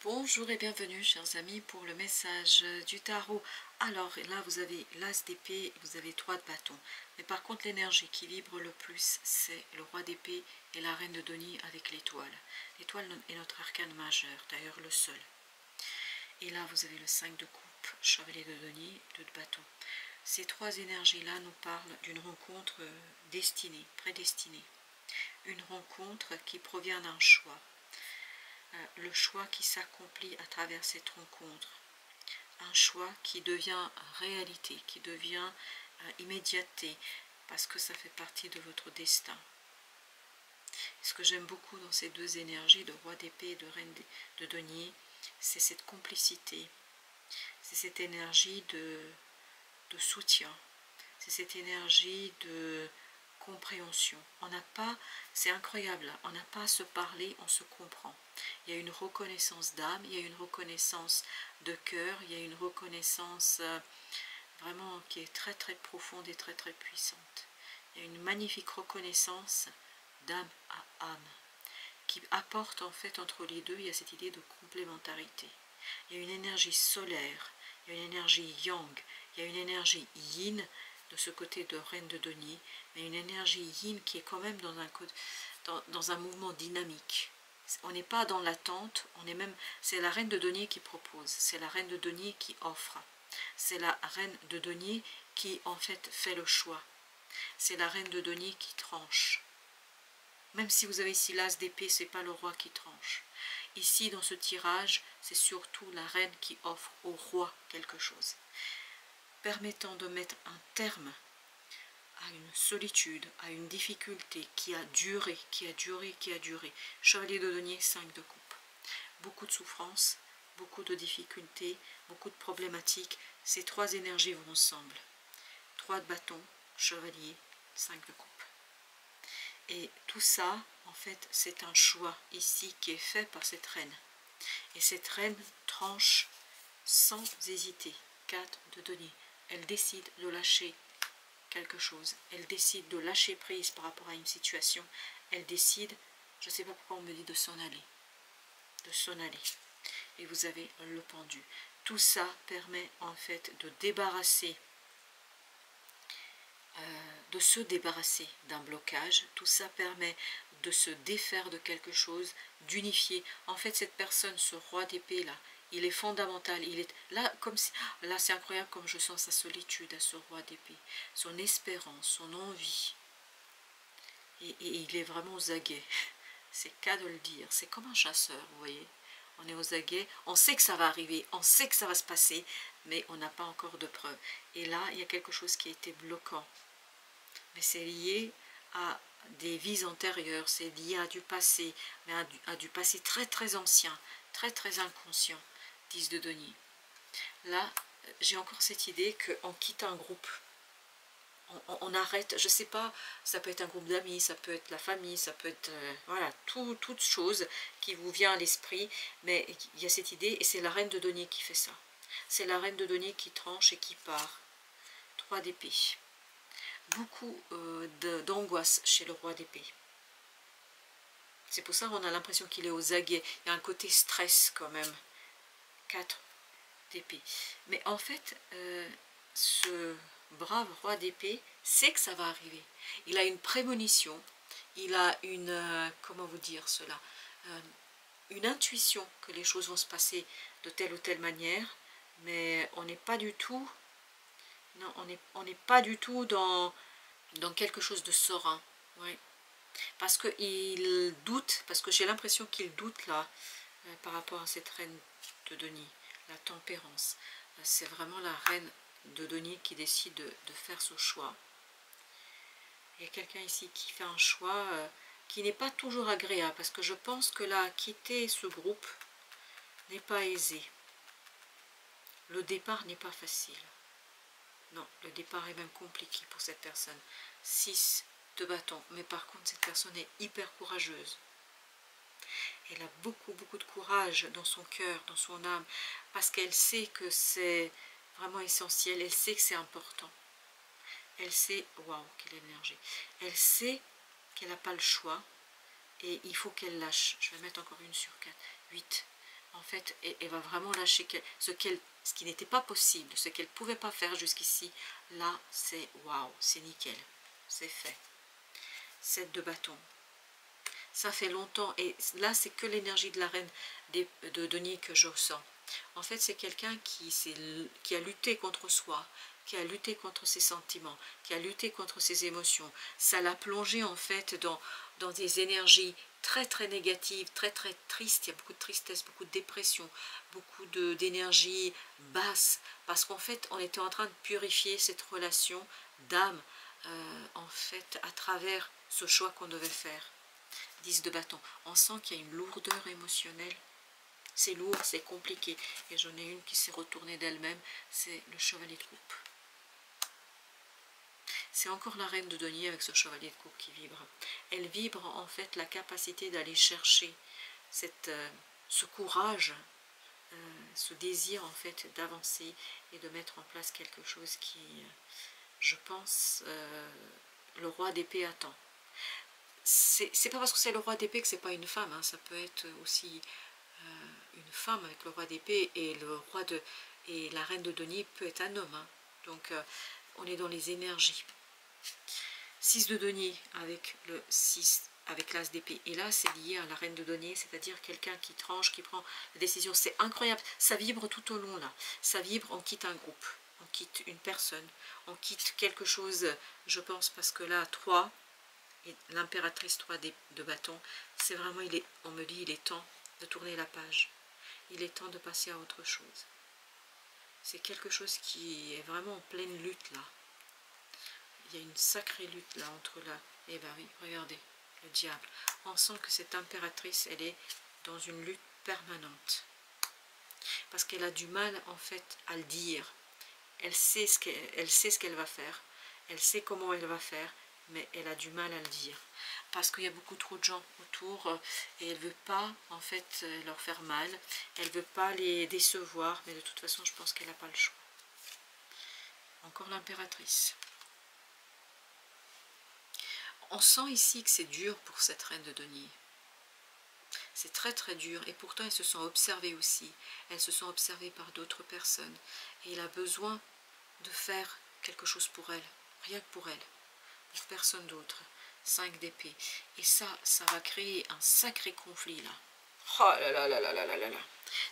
Bonjour et bienvenue chers amis pour le message du tarot. Alors là vous avez l'as d'épée, vous avez 3 de bâton. Mais par contre l'énergie qui vibre le plus c'est le roi d'épée et la reine de denier avec l'étoile. L'étoile est notre arcane majeur, d'ailleurs le seul. Et là vous avez le 5 de coupe, chevalier de denier, 2 de bâton. Ces 3 énergies-là nous parlent d'une rencontre destinée, prédestinée. Une rencontre qui provient d'un choix. Le choix qui s'accomplit à travers cette rencontre, un choix qui devient réalité, qui devient immédiateté, parce que ça fait partie de votre destin. Ce que j'aime beaucoup dans ces deux énergies, de roi d'épée et de reine de denier, c'est cette complicité, c'est cette énergie de soutien, c'est cette énergie de compréhension. On n'a pas, c'est incroyable, on n'a pas à se parler, on se comprend. Il y a une reconnaissance d'âme, il y a une reconnaissance de cœur, il y a une reconnaissance vraiment qui est très très profonde et très très puissante. Il y a une magnifique reconnaissance d'âme à âme qui apporte en fait entre les deux, il y a cette idée de complémentarité. Il y a une énergie solaire, il y a une énergie yang, il y a une énergie yin de ce côté de reine de denier, mais une énergie yin qui est quand même dans un mouvement dynamique. On n'est pas dans l'attente, on est même, c'est la reine de denier qui propose, c'est la reine de denier qui offre, c'est la reine de denier qui en fait fait le choix, c'est la reine de denier qui tranche. Même si vous avez ici l'as d'épée, ce n'est pas le roi qui tranche. Ici, dans ce tirage, c'est surtout la reine qui offre au roi quelque chose, permettant de mettre un terme à une solitude, à une difficulté qui a duré, qui a duré, qui a duré. Chevalier de denier, 5 de coupe. Beaucoup de souffrance, beaucoup de difficultés, beaucoup de problématiques. Ces 3 énergies vont ensemble. 3 de bâton, chevalier, 5 de coupe. Et tout ça, en fait, c'est un choix ici qui est fait par cette reine. Et cette reine tranche sans hésiter. 4 de denier. Elle décide de lâcher quelque chose. Elle décide de lâcher prise par rapport à une situation. Elle décide, je ne sais pas pourquoi on me dit de s'en aller. De s'en aller. Et vous avez le pendu. Tout ça permet en fait de débarrasser, de se débarrasser d'un blocage. Tout ça permet de se défaire de quelque chose, d'unifier. En fait, cette personne, ce roi d'épée là, il est fondamental. Il est là, comme si, là, c'est incroyable comme je sens sa solitude à ce roi d'épée, son espérance, son envie. Et il est vraiment aux aguets. C'est qu'à de le dire. C'est comme un chasseur, vous voyez. On est aux aguets, on sait que ça va arriver, on sait que ça va se passer, mais on n'a pas encore de preuves. Et là, il y a quelque chose qui a été bloquant. Mais c'est lié à des vies antérieures, c'est lié à du passé, mais à du passé très très ancien, très très inconscient. 10 de denier. Là, j'ai encore cette idée qu'on quitte un groupe. On arrête, je ne sais pas, ça peut être un groupe d'amis, ça peut être la famille, ça peut être, voilà, toute chose qui vous vient à l'esprit, mais il y a cette idée, et c'est la reine de denier qui fait ça. C'est la reine de denier qui tranche et qui part. 3 d'épée. Beaucoup d'angoisse chez le roi d'épée. C'est pour ça qu'on a l'impression qu'il est aux aguets. Il y a un côté stress quand même. 4 d'épée. Mais en fait, ce brave roi d'épée sait que ça va arriver. Il a une prémonition, il a une, comment vous dire cela, une intuition que les choses vont se passer de telle ou telle manière, mais on n'est pas du tout, non, on n'est pas du tout dans quelque chose de serein. Oui. Parce qu'il doute, parce que j'ai l'impression qu'il doute là, par rapport à cette reine de denier, la tempérance. C'est vraiment la reine de denier qui décide de faire ce choix. Il y a quelqu'un ici qui fait un choix qui n'est pas toujours agréable, parce que je pense que là, quitter ce groupe n'est pas aisé. Le départ n'est pas facile. Non, le départ est même compliqué pour cette personne. 6 de bâton, mais par contre cette personne est hyper courageuse. Elle a beaucoup de courage dans son cœur, dans son âme, parce qu'elle sait que c'est vraiment essentiel, elle sait que c'est important. Elle sait, waouh, quelle énergie. Elle sait qu'elle n'a pas le choix et il faut qu'elle lâche. Je vais mettre encore une sur 4. 8. en fait, elle va vraiment lâcher ce qui n'était pas possible, ce qu'elle ne pouvait pas faire jusqu'ici. Là, c'est waouh, c'est nickel, c'est fait. 7 de bâton. Ça fait longtemps, et là, c'est que l'énergie de la reine de denier que je ressens. En fait, c'est quelqu'un qui a lutté contre soi, qui a lutté contre ses sentiments, qui a lutté contre ses émotions. Ça l'a plongé en fait dans des énergies très très négatives, très très tristes. Il y a beaucoup de tristesse, beaucoup de dépression, beaucoup d'énergie basse, parce qu'en fait, on était en train de purifier cette relation d'âme, en fait, à travers ce choix qu'on devait faire. 10 de bâton. On sent qu'il y a une lourdeur émotionnelle. C'est lourd, c'est compliqué. Et j'en ai une qui s'est retournée d'elle-même, c'est le chevalier de coupe. C'est encore la reine de denier avec ce chevalier de coupe qui vibre. Elle vibre en fait la capacité d'aller chercher ce courage, ce désir en fait d'avancer et de mettre en place quelque chose qui, je pense, le roi d'épée attend. C'est pas parce que c'est le roi d'épée que c'est pas une femme, hein. Ça peut être aussi une femme avec le roi d'épée, et et la reine de denier peut être un homme, hein. Donc on est dans les énergies. 6 de denier avec le 6 avec l'as d'épée, et là c'est lié à la reine de denier, c'est-à-dire quelqu'un qui tranche, qui prend la décision. C'est incroyable, ça vibre tout au long là, ça vibre. On quitte un groupe, on quitte une personne, on quitte quelque chose, je pense, parce que là 3 et l'impératrice 3 de bâton, c'est vraiment, on me dit, il est temps de tourner la page, il est temps de passer à autre chose. C'est quelque chose qui est vraiment en pleine lutte là. Il y a une sacrée lutte là entre là. Eh ben oui, regardez, le diable. On sent que cette impératrice, elle est dans une lutte permanente. Parce qu'elle a du mal en fait à le dire. Elle sait ce qu'elle va faire. Elle sait comment elle va faire, mais elle a du mal à le dire. Parce qu'il y a beaucoup trop de gens autour, et elle ne veut pas en fait leur faire mal. Elle ne veut pas les décevoir, mais de toute façon, je pense qu'elle n'a pas le choix. Encore l'impératrice. On sent ici que c'est dur pour cette reine de denier. C'est très très dur, et pourtant elles se sont observées aussi. Elles se sont observées par d'autres personnes, et elle a besoin de faire quelque chose pour elle, rien que pour elle, pour personne d'autre. 5 d'épée, et ça va créer un sacré conflit là. Oh là là là là là là là.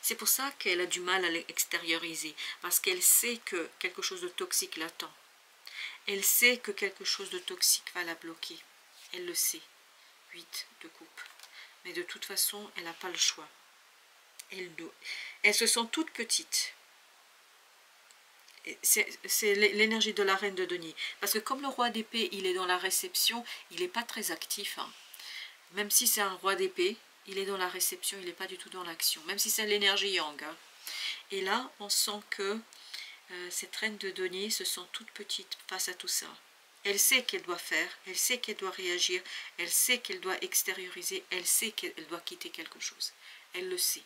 C'est pour ça qu'elle a du mal à l'extérioriser, parce qu'elle sait que quelque chose de toxique l'attend. Elle sait que quelque chose de toxique va la bloquer. Elle le sait. 8 de coupe. Mais de toute façon, elle n'a pas le choix. Elles se sentent toutes petites. C'est l'énergie de la reine de denier. Parce que comme le roi d'épée, il est dans la réception, il n'est pas très actif. Hein. Même si c'est un roi d'épée, il est dans la réception, il n'est pas du tout dans l'action. Même si c'est l'énergie yang. Hein. Et là, on sent que cette reine de denier se sent toute petite face à tout ça. Elle sait qu'elle doit faire, elle sait qu'elle doit réagir, elle sait qu'elle doit extérioriser, elle sait qu'elle doit quitter quelque chose. Elle le sait.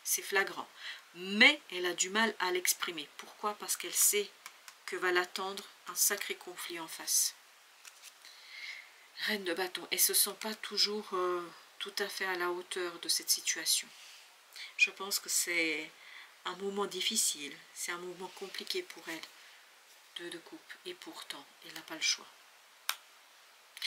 C'est flagrant. Mais elle a du mal à l'exprimer. Pourquoi? Parce qu'elle sait que va l'attendre un sacré conflit en face. Reine de bâton. Elle ne se sent pas toujours tout à fait à la hauteur de cette situation. Je pense que c'est un moment difficile. C'est un moment compliqué pour elle. 2 de coupe. Et pourtant, elle n'a pas le choix.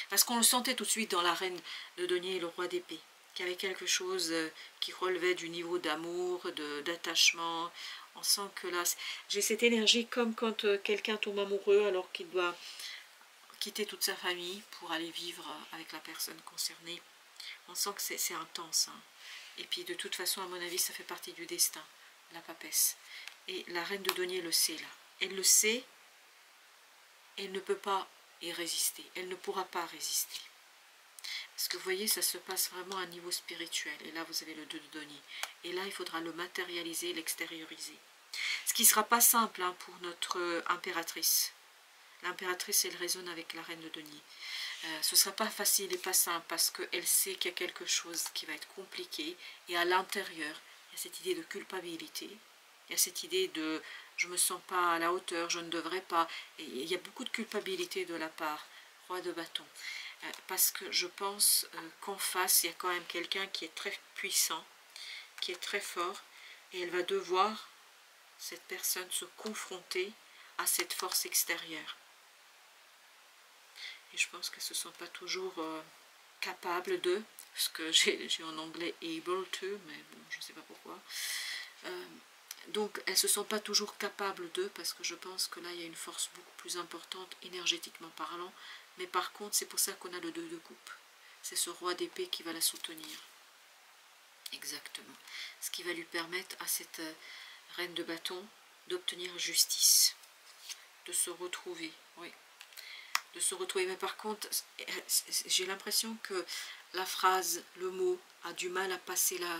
Parce qu'on le sentait tout de suite dans la reine de denier et le roi d'épée. Qu'il y avait quelque chose qui relevait du niveau d'amour, d'attachement. On sent que là, j'ai cette énergie comme quand quelqu'un tombe amoureux alors qu'il doit quitter toute sa famille pour aller vivre avec la personne concernée. On sent que c'est intense. Hein. Et puis de toute façon, à mon avis, ça fait partie du destin, la papesse. Et la reine de denier le sait là. Elle le sait, elle ne peut pas y résister. Elle ne pourra pas résister. Parce que vous voyez, ça se passe vraiment à un niveau spirituel. Et là, vous avez le 2 de denier. Et là, il faudra le matérialiser, l'extérioriser. Ce qui ne sera pas simple hein, pour notre impératrice. L'impératrice, elle résonne avec la reine de denier. Ce ne sera pas facile et pas simple parce qu'elle sait qu'il y a quelque chose qui va être compliqué. Et à l'intérieur, il y a cette idée de culpabilité. Il y a cette idée de « je ne me sens pas à la hauteur, je ne devrais pas ». Et il y a beaucoup de culpabilité de la part. Roi de bâton. Parce que je pense qu'en face, il y a quand même quelqu'un qui est très puissant, qui est très fort et elle va devoir, cette personne, se confronter à cette force extérieure. Et je pense qu'elles ne se sentent pas toujours capables de, ce que j'ai en anglais able to, mais bon, je ne sais pas pourquoi. Donc elles ne se sentent pas toujours capables d'eux, parce que je pense que là il y a une force beaucoup plus importante énergétiquement parlant, mais par contre c'est pour ça qu'on a le 2 de coupe. C'est ce roi d'épée qui va la soutenir. Exactement. Ce qui va lui permettre à cette reine de bâton d'obtenir justice, de se retrouver, oui, de se retrouver. Mais par contre, j'ai l'impression que la phrase, le mot a du mal à passer la...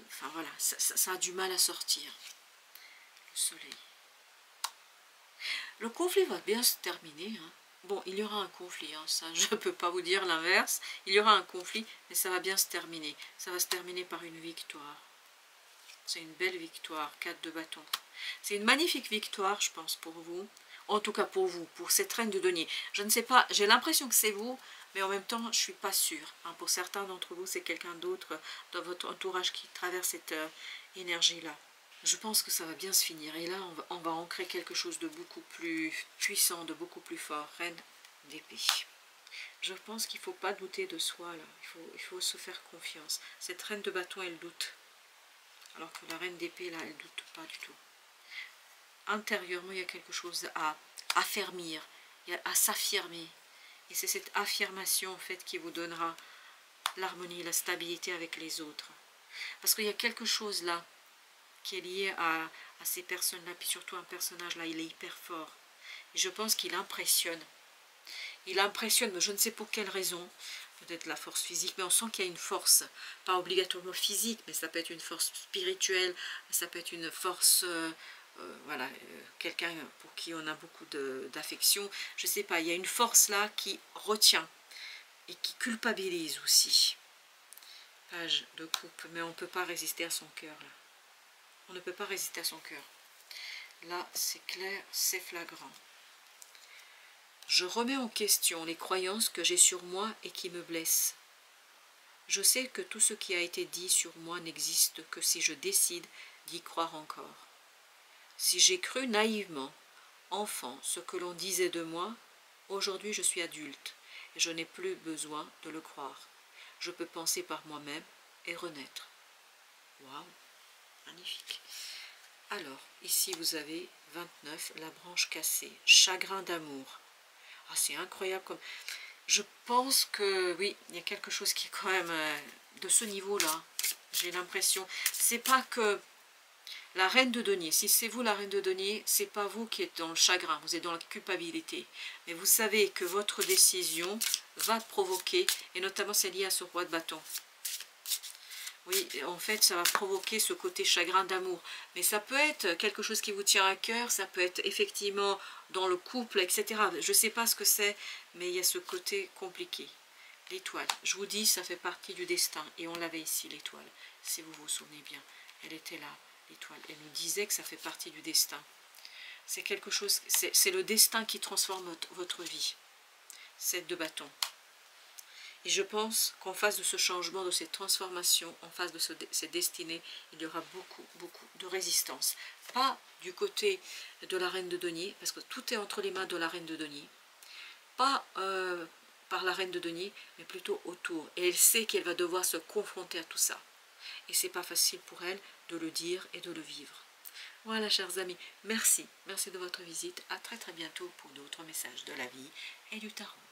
Enfin voilà, ça a du mal à sortir. Le soleil. Le conflit va bien se terminer. Hein. Bon, il y aura un conflit, hein, ça je ne peux pas vous dire l'inverse. Il y aura un conflit, mais ça va bien se terminer. Ça va se terminer par une victoire. C'est une belle victoire, 4 de bâton. C'est une magnifique victoire, je pense, pour vous. En tout cas pour vous, pour cette reine de denier. Je ne sais pas, j'ai l'impression que c'est vous, mais en même temps, je ne suis pas sûre. Hein, pour certains d'entre vous, c'est quelqu'un d'autre dans votre entourage qui traverse cette énergie-là. Je pense que ça va bien se finir. Et là, on va ancrer quelque chose de beaucoup plus puissant, de beaucoup plus fort. Reine d'épée. Je pense qu'il ne faut pas douter de soi. Là. Il faut se faire confiance. Cette reine de bâton, elle doute. Alors que la reine d'épée, là, elle ne doute pas du tout. Intérieurement, il y a quelque chose à affermir, à s'affirmer. Et c'est cette affirmation, en fait, qui vous donnera l'harmonie, la stabilité avec les autres. Parce qu'il y a quelque chose là qui est lié à ces personnes-là, puis surtout un personnage-là, il est hyper fort. Et je pense qu'il impressionne. Il impressionne, mais je ne sais pour quelle raison. Peut-être la force physique, mais on sent qu'il y a une force, pas obligatoirement physique, mais ça peut être une force spirituelle, ça peut être une force, voilà, quelqu'un pour qui on a beaucoup d'affection. Je ne sais pas, il y a une force là qui retient et qui culpabilise aussi. Page de coupe, mais on ne peut pas résister à son cœur là. On ne peut pas résister à son cœur. Là, c'est clair, c'est flagrant. Je remets en question les croyances que j'ai sur moi et qui me blessent. Je sais que tout ce qui a été dit sur moi n'existe que si je décide d'y croire encore. Si j'ai cru naïvement, enfant, ce que l'on disait de moi, aujourd'hui je suis adulte et je n'ai plus besoin de le croire. Je peux penser par moi-même et renaître. Waouh! Magnifique. Alors, ici vous avez 29, la branche cassée, chagrin d'amour. Ah, c'est incroyable comme... Je pense que, oui, il y a quelque chose qui est quand même de ce niveau-là. J'ai l'impression. C'est pas que la reine de denier, si c'est vous la reine de denier, c'est pas vous qui êtes dans le chagrin, vous êtes dans la culpabilité. Mais vous savez que votre décision va provoquer, et notamment c'est lié à ce roi de bâton. Oui, en fait, ça va provoquer ce côté chagrin d'amour. Mais ça peut être quelque chose qui vous tient à cœur, ça peut être effectivement dans le couple, etc. Je ne sais pas ce que c'est, mais il y a ce côté compliqué. L'étoile, je vous dis, ça fait partie du destin. Et on l'avait ici, l'étoile, si vous vous souvenez bien. Elle était là, l'étoile. Elle nous disait que ça fait partie du destin. C'est quelque chose, c'est le destin qui transforme votre vie. 7 de bâton. Et je pense qu'en face de ce changement, de cette transformation, en face de cette destinée, il y aura beaucoup, beaucoup de résistance. Pas du côté de la reine de denier, parce que tout est entre les mains de la reine de denier. Pas par la reine de denier, mais plutôt autour. Et elle sait qu'elle va devoir se confronter à tout ça. Et c'est pas facile pour elle de le dire et de le vivre. Voilà, chers amis, merci. Merci de votre visite. À très très bientôt pour d'autres messages de la vie et du tarot.